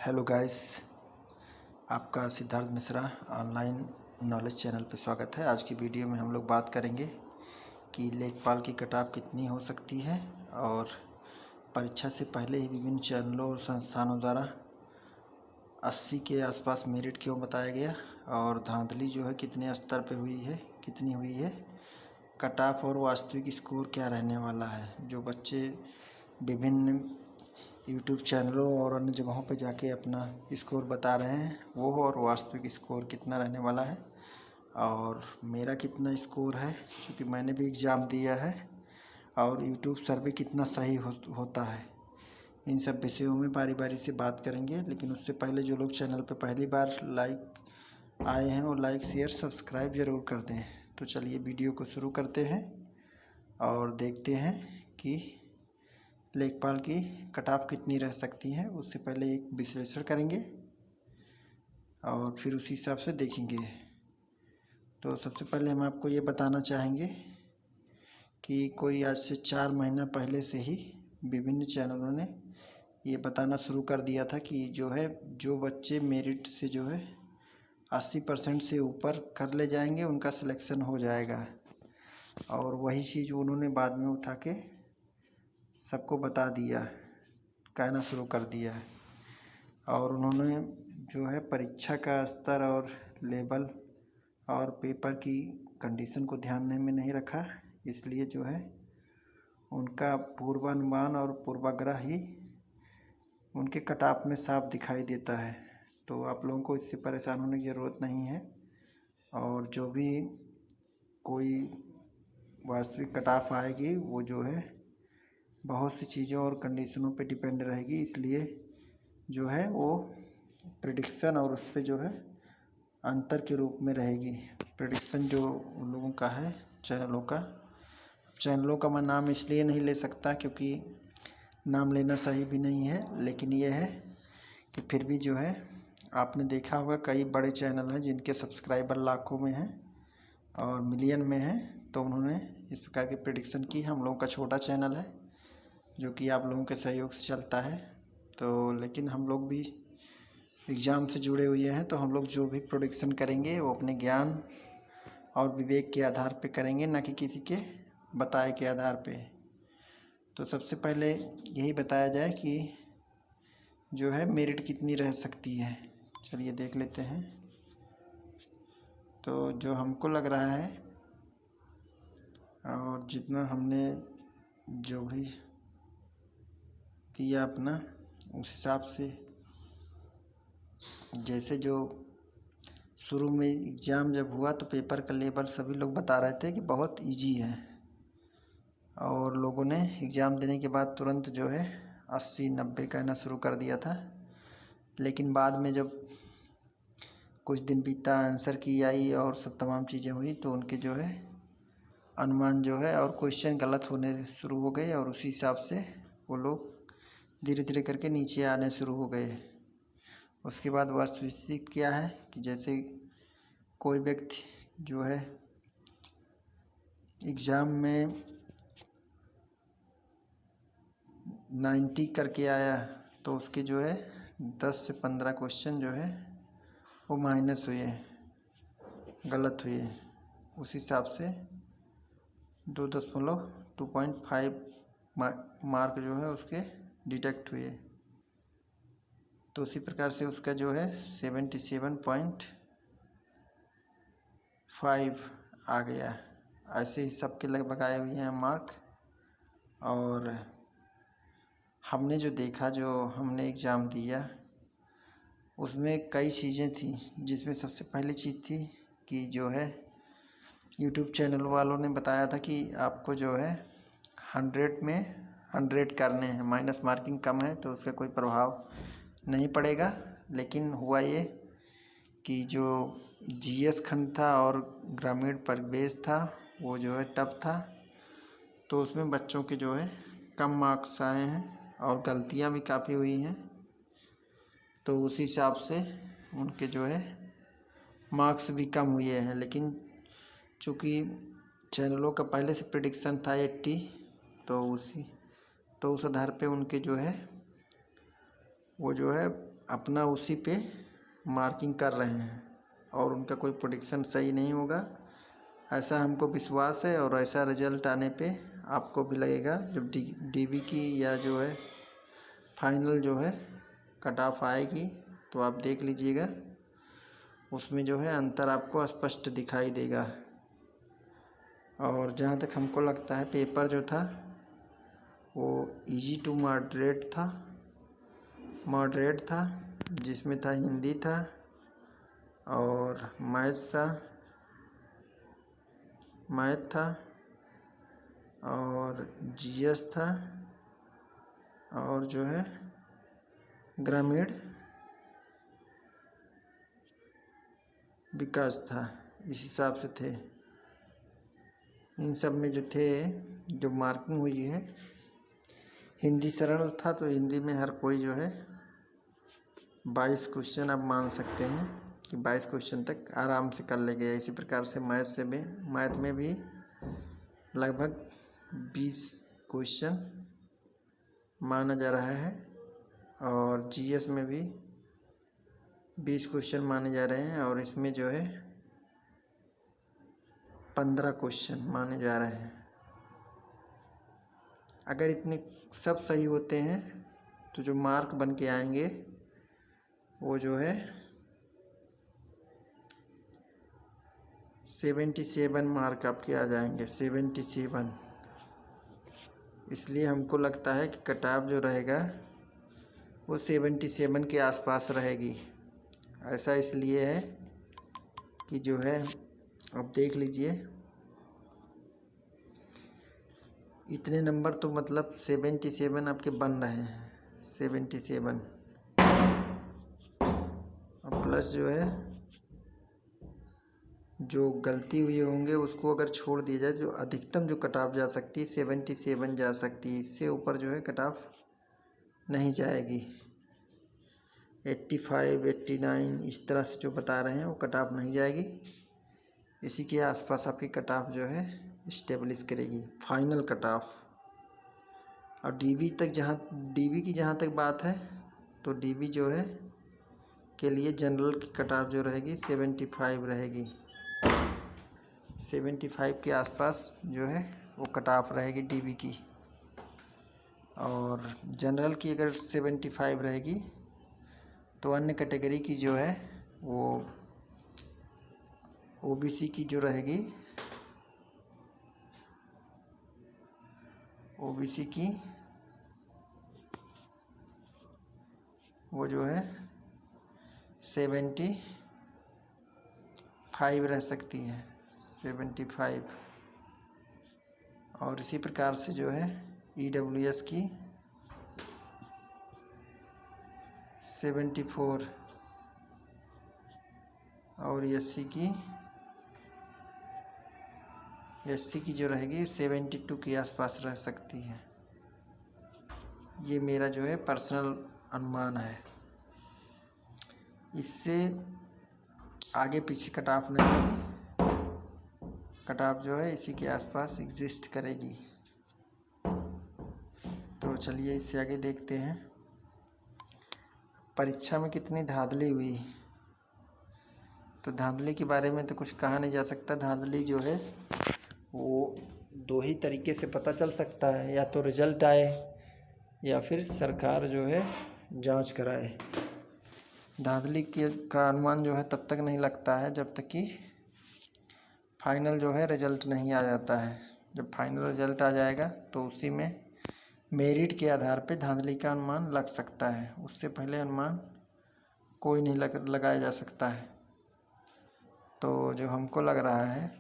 Hello guys, आपका Siddharth Mishra online knowledge channel पर स्वागत है। आज की वीडियो में हम लोग बात करेंगे कि लेखपाल की कट-ऑफ कितनी हो सकती है और परीक्षा से पहले ही विभिन्न चैनलों और संस्थानों द्वारा 80 के आसपास मेरिट क्यों बताया गया और धांधली जो है कितने स्तर पे हुई है, कितनी हुई है, कट-ऑफ और वास्तविक स्कोर क्या रहने वाला है। जो बच्चे विभिन्न यूट्यूब चैनलों और अन्य जगहों पर जाके अपना स्कोर बता रहे हैं वो और वास्तविक स्कोर कितना रहने वाला है और मेरा कितना स्कोर है, क्योंकि मैंने भी एग्ज़ाम दिया है, और यूट्यूब सर्वे कितना सही होता है। इन सब विषयों में बारी बारी से बात करेंगे। लेकिन उससे पहले जो लोग चैनल पर पहली बार आए हैं वो लाइक शेयर सब्सक्राइब ज़रूर कर दें। तो चलिए वीडियो को शुरू करते हैं और देखते हैं कि लेखपाल की कट-ऑफ कितनी रह सकती है। उससे पहले एक विश्लेषण करेंगे और फिर उसी हिसाब से देखेंगे। तो सबसे पहले हम आपको ये बताना चाहेंगे कि कोई आज से 4 महीना पहले से ही विभिन्न चैनलों ने ये बताना शुरू कर दिया था कि जो बच्चे मेरिट से 80% से ऊपर कर ले जाएंगे उनका सिलेक्शन हो जाएगा। और वही चीज़ उन्होंने बाद में उठा के सबको बता दिया, कहना शुरू कर दिया है। और उन्होंने परीक्षा का स्तर और लेवल और पेपर की कंडीशन को ध्यान में नहीं रखा, इसलिए उनका पूर्वानुमान और पूर्वाग्रह ही उनके कट-ऑफ में साफ दिखाई देता है। तो आप लोगों को इससे परेशान होने की ज़रूरत नहीं है। और जो भी कोई वास्तविक कट-ऑफ आएगी वो बहुत सी चीज़ों और कंडीशनों पे डिपेंड रहेगी, इसलिए वो प्रेडिक्शन और उस पे अंतर के रूप में रहेगी। प्रेडिक्शन जो उन लोगों का है चैनलों का मैं नाम इसलिए नहीं ले सकता क्योंकि नाम लेना सही भी नहीं है, लेकिन ये है कि फिर भी आपने देखा होगा कई बड़े चैनल हैं जिनके सब्सक्राइबर लाखों में हैं और मिलियन में हैं, तो उन्होंने इस प्रकार की प्रेडिक्शन की। हम लोगों का छोटा चैनल है जो कि आप लोगों के सहयोग से चलता है, तो लेकिन हम लोग भी एग्ज़ाम से जुड़े हुए हैं, तो हम लोग जो भी प्रेडिक्शन करेंगे वो अपने ज्ञान और विवेक के आधार पे करेंगे, ना कि किसी के बताए के आधार पे। तो सबसे पहले यही बताया जाए कि मेरिट कितनी रह सकती है। चलिए देख लेते हैं। तो जो हमको लग रहा है और जितना हमने जो भी किया अपना, उस हिसाब से जैसे जो शुरू में एग्ज़ाम जब हुआ तो पेपर का लेवल सभी लोग बता रहे थे कि बहुत इजी है, और लोगों ने एग्ज़ाम देने के बाद तुरंत 80-90 कहना शुरू कर दिया था। लेकिन बाद में जब कुछ दिन बीता, आंसर की आई और सब तमाम चीज़ें हुई, तो उनके अनुमान और क्वेश्चन गलत होने शुरू हो गए, और उसी हिसाब से वो लोग धीरे धीरे करके नीचे आने शुरू हो गए। उसके बाद वास्तविक क्या है कि जैसे कोई व्यक्ति एग्ज़ाम में 90 करके आया तो उसके 10 से 15 क्वेश्चन वो माइनस हुए, गलत हुए। उस हिसाब से 2.5 मार्क उसके डिडक्ट हुए। तो उसी प्रकार से उसका 77.5 आ गया। ऐसे ही सबके लगभग आए हुए हैं मार्क। और हमने जो देखा, जो हमने एग्ज़ाम दिया, उसमें कई चीज़ें थी, जिसमें सबसे पहली चीज़ थी कि यूट्यूब चैनल वालों ने बताया था कि आपको 100 में 100 करने हैं, माइनस मार्किंग कम है तो उसका कोई प्रभाव नहीं पड़ेगा। लेकिन हुआ ये कि जो जीएस खंड था और ग्रामीण परिवेश था वो टफ था, तो उसमें बच्चों के कम मार्क्स आए हैं और गलतियां भी काफ़ी हुई हैं। तो उसी हिसाब से उनके मार्क्स भी कम हुए हैं। लेकिन चूँकि चैनलों का पहले से प्रेडिक्शन था 80, तो उस आधार पे उनके वो अपना उसी पे मार्किंग कर रहे हैं और उनका कोई प्रेडिक्शन सही नहीं होगा, ऐसा हमको विश्वास है। और ऐसा रिजल्ट आने पे आपको भी लगेगा जब डीबी की या जो है फाइनल जो है कट ऑफ आएगी तो आप देख लीजिएगा, उसमें जो है अंतर आपको स्पष्ट दिखाई देगा। और जहाँ तक हमको लगता है पेपर जो था वो इजी टू मॉडरेट था, जिसमें था हिंदी था और मैथ था और जीएस था और जो है ग्रामीण विकास था। इस हिसाब से थे, इन सब में जो थे जो मार्किंग हुई है। हिंदी सरल था तो हिंदी में हर कोई जो है 22 क्वेश्चन आप मान सकते हैं कि 22 क्वेश्चन तक आराम से कर लेंगे। इसी प्रकार से मैथ में भी लगभग 20 क्वेश्चन माना जा रहा है और जीएस में भी 20 क्वेश्चन माने जा रहे हैं और इसमें जो है 15 क्वेश्चन माने जा रहे हैं। अगर इतने सब सही होते हैं तो जो मार्क बन के आएंगे वो जो है 77 मार्क आपके आ जाएंगे, 77। इसलिए हमको लगता है कि कट ऑफ जो रहेगा वो 77 के आसपास रहेगी। ऐसा इसलिए है कि जो है अब देख लीजिए, इतने नंबर तो मतलब 77 आपके बन रहे हैं, 77 और प्लस जो है जो गलती हुई होंगे उसको अगर छोड़ दिया जाए, जो अधिकतम जो कट ऑफ जा सकती है 77 जा सकती है, इससे ऊपर जो है कट ऑफ नहीं जाएगी। 85, 89 इस तरह से जो बता रहे हैं वो कट ऑफ नहीं जाएगी। इसी के आसपास आपकी कट ऑफ जो है इस्टेब्लिश करेगी फाइनल कट ऑफ। और डीबी की जहाँ तक बात है तो डीबी जो है के लिए जनरल की कट ऑफ जो रहेगी 75 रहेगी। 75 के आसपास जो है वो कट ऑफ रहेगी डीबी की। और जनरल की अगर 75 रहेगी तो अन्य कैटेगरी की जो है वो ओबीसी की जो रहेगी, ओबीसी की वो जो है 75 रह सकती है, 75। और इसी प्रकार से जो है ईडब्ल्यूएस की 74 और एससी की जो रहेगी 72 के आसपास रह सकती है। ये मेरा जो है पर्सनल अनुमान है, इससे आगे पीछे कट ऑफ नहीं होगी। कट ऑफ जो है इसी के आसपास एग्जिस्ट करेगी। तो चलिए इससे आगे देखते हैं परीक्षा में कितनी धांधली हुई। तो धांधली के बारे में तो कुछ कहा नहीं जा सकता। धांधली जो है वो दो ही तरीके से पता चल सकता है, या तो रिजल्ट आए या फिर सरकार जो है जांच कराए। धांधली का अनुमान जो है तब तक नहीं लगता है जब तक कि फाइनल जो है रिजल्ट नहीं आ जाता है। जब फाइनल रिजल्ट आ जाएगा तो उसी में मेरिट के आधार पे धांधली का अनुमान लग सकता है, उससे पहले अनुमान कोई नहीं लगाया जा सकता है। तो जो हमको लग रहा है,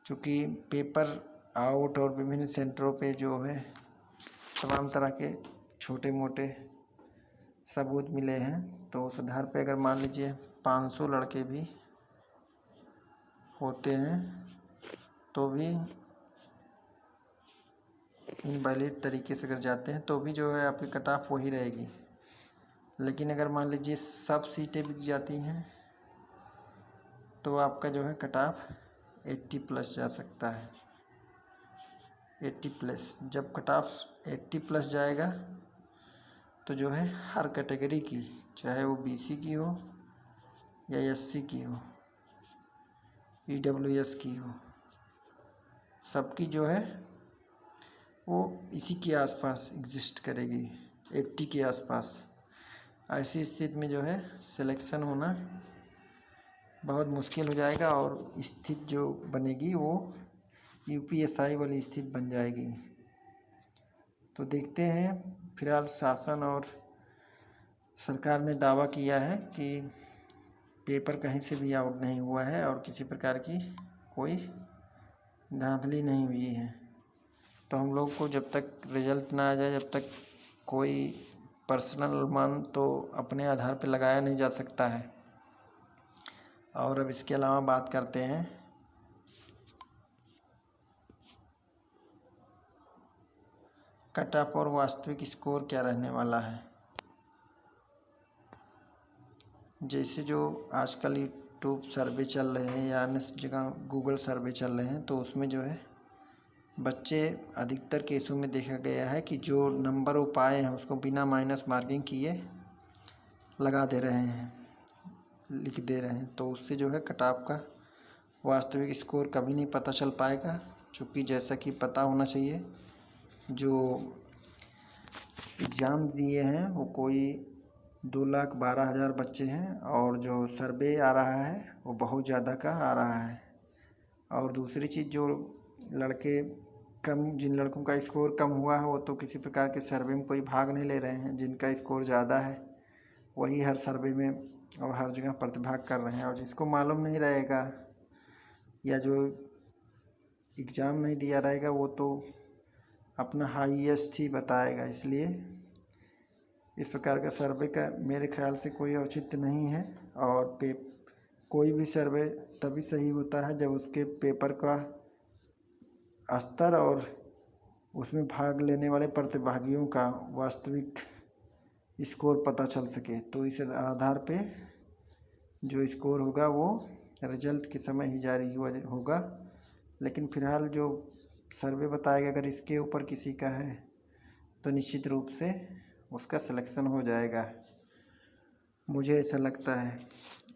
चूँकि पेपर आउट और विभिन्न सेंटरों पे जो है तमाम तरह के छोटे मोटे सबूत मिले हैं, तो उस आधार पे अगर मान लीजिए 500 लड़के भी होते हैं तो भी इनवैलिड तरीके से अगर जाते हैं तो भी जो है आपकी कट ऑफ वही रहेगी। लेकिन अगर मान लीजिए सब सीटें बिक जाती हैं तो आपका जो है कट ऑफ 80 प्लस जा सकता है। 80 प्लस, जब कट ऑफ 80 प्लस जाएगा तो जो है हर कैटेगरी की, चाहे वो BC की हो या SC की हो, EWS की हो, सबकी जो है वो इसी के आसपास एग्जिस्ट करेगी, 80 के आसपास। ऐसी स्थिति में जो है सिलेक्शन होना बहुत मुश्किल हो जाएगा और स्थिति जो बनेगी वो UPSI वाली स्थिति बन जाएगी। तो देखते हैं, फिलहाल शासन और सरकार ने दावा किया है कि पेपर कहीं से भी आउट नहीं हुआ है और किसी प्रकार की कोई धांधली नहीं हुई है। तो हम लोग को जब तक रिजल्ट ना आ जाए, जब तक कोई पर्सनल अनुमान तो अपने आधार पर लगाया नहीं जा सकता है। और अब इसके अलावा बात करते हैं कट ऑफ और वास्तविक स्कोर क्या रहने वाला है। जैसे जो आजकल यूट्यूब सर्वे चल रहे हैं या अन्य जगह गूगल सर्वे चल रहे हैं, तो उसमें जो है बच्चे अधिकतर केसों में देखा गया है कि जो नंबर वो पाए हैं उसको बिना माइनस मार्किंग किए लगा दे रहे हैं, लिख दे रहे हैं। तो उससे जो है कट ऑफ का वास्तविक स्कोर कभी नहीं पता चल पाएगा, क्योंकि जैसा कि पता होना चाहिए जो एग्ज़ाम दिए हैं वो कोई 2,12,000 बच्चे हैं और जो सर्वे आ रहा है वो बहुत ज़्यादा का आ रहा है। और दूसरी चीज़, जो लड़के जिन लड़कों का स्कोर कम हुआ है वो तो किसी प्रकार के सर्वे में कोई भाग नहीं ले रहे हैं। जिनका स्कोर ज़्यादा है वही हर सर्वे में और हर जगह प्रतिभाग कर रहे हैं। और जिसको मालूम नहीं रहेगा या जो एग्ज़ाम नहीं दिया रहेगा वो तो अपना हाईएस्ट ही बताएगा। इसलिए इस प्रकार का सर्वे का मेरे ख्याल से कोई औचित्य नहीं है। और कोई भी सर्वे तभी सही होता है जब उसके पेपर का स्तर और उसमें भाग लेने वाले प्रतिभागियों का वास्तविक स्कोर पता चल सके। तो इस आधार पे जो स्कोर होगा वो रिजल्ट के समय ही जारी होगा। लेकिन फ़िलहाल जो सर्वे बताएगा अगर इसके ऊपर किसी का है तो निश्चित रूप से उसका सिलेक्शन हो जाएगा, मुझे ऐसा लगता है।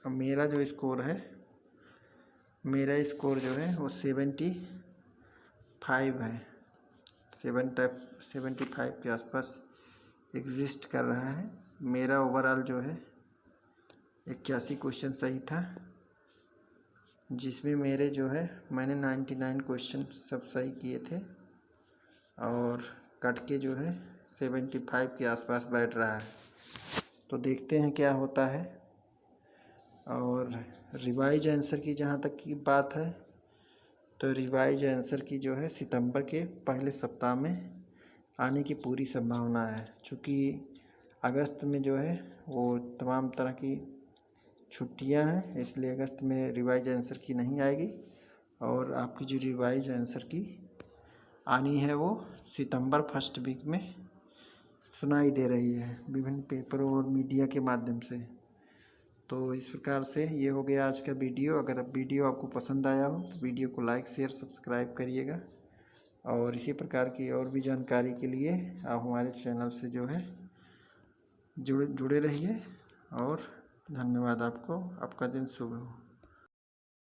अब मेरा जो स्कोर है, मेरा स्कोर जो है वो 75 है, 75 के आसपास एग्जिस्ट कर रहा है। मेरा ओवरऑल जो है 81 क्वेश्चन सही था, जिसमें मेरे जो है मैंने 99 क्वेश्चन सब सही किए थे और कट के जो है 75 के आसपास बैठ रहा है। तो देखते हैं क्या होता है। और रिवाइज आंसर की जहाँ तक की बात है, तो रिवाइज आंसर की जो है सितंबर के पहले सप्ताह में आने की पूरी संभावना है। चूँकि अगस्त में जो है वो तमाम तरह की छुट्टियां हैं, इसलिए अगस्त में रिवाइज आंसर की नहीं आएगी। और आपकी जो रिवाइज आंसर की आनी है वो सितंबर फर्स्ट वीक में सुनाई दे रही है विभिन्न पेपरों और मीडिया के माध्यम से। तो इस प्रकार से ये हो गया आज का वीडियो। अगर वीडियो आपको पसंद आया हो तो वीडियो को लाइक शेयर सब्सक्राइब करिएगा। और इसी प्रकार की और भी जानकारी के लिए आप हमारे चैनल से जो है जुड़े रहिए। और धन्यवाद आपको। आपका दिन शुभ हो।